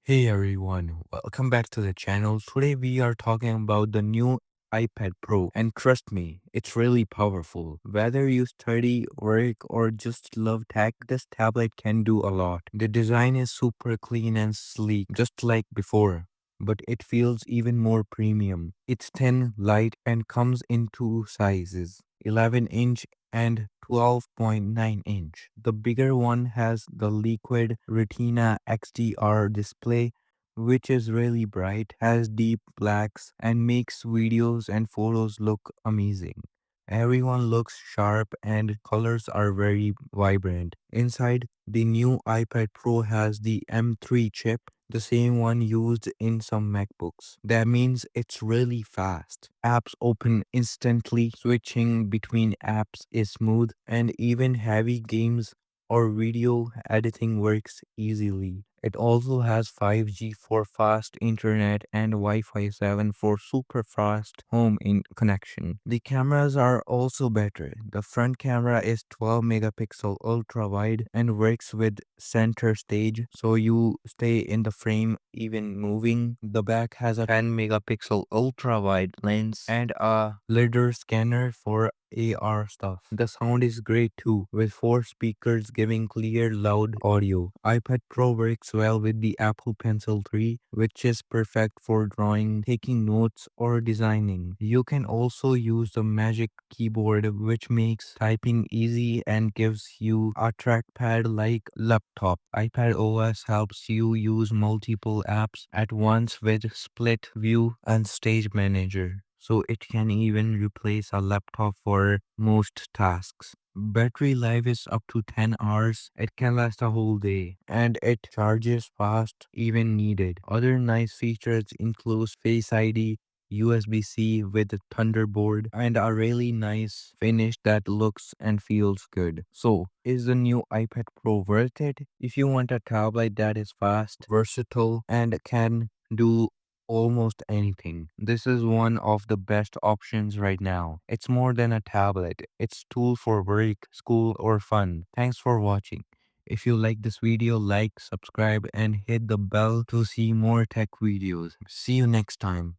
Hey everyone, welcome back to the channel. Today we are talking about the new iPad Pro, and trust me, it's really powerful. Whether you study, work, or just love tech, this tablet can do a lot. The design is super clean and sleek, just like before, but it feels even more premium. It's thin, light, and comes in two sizes, 11-inch and 12.9-inch. The bigger one has the liquid Retina XDR display, which is really bright, has deep blacks, and makes videos and photos look amazing. Everyone looks sharp and colors are very vibrant. Inside, the new iPad Pro has the M3 chip, the same one used in some MacBooks. That means it's really fast. Apps open instantly, switching between apps is smooth, and even heavy games or video editing works easily. It also has 5G for fast internet and Wi-Fi 7 for super fast home in connection. The cameras are also better. The front camera is 12 megapixel ultra wide and works with center stage so you stay in the frame even moving. The back has a 10 megapixel ultra wide lens and a lidar scanner for AR stuff. The sound is great too, with four speakers giving clear, loud audio. iPad Pro works well with the Apple Pencil 3, which is perfect for drawing, taking notes, or designing. You can also use the Magic Keyboard, which makes typing easy and gives you a trackpad like laptop. iPad OS helps you use multiple apps at once with split view and stage manager, so it can even replace a laptop for most tasks. Battery life is up to 10 hours. It can last a whole day and it charges fast even needed. Other nice features include Face ID, USB-C with a Thunderbolt, and a really nice finish that looks and feels good. So, is the new iPad Pro worth it? If you want a tablet that is fast, versatile, and can do almost anything, this is one of the best options right now. It's more than a tablet. It's tool for work, school, or fun. Thanks for watching. If you like this video, like, subscribe, and hit the bell to see more tech videos. See you next time.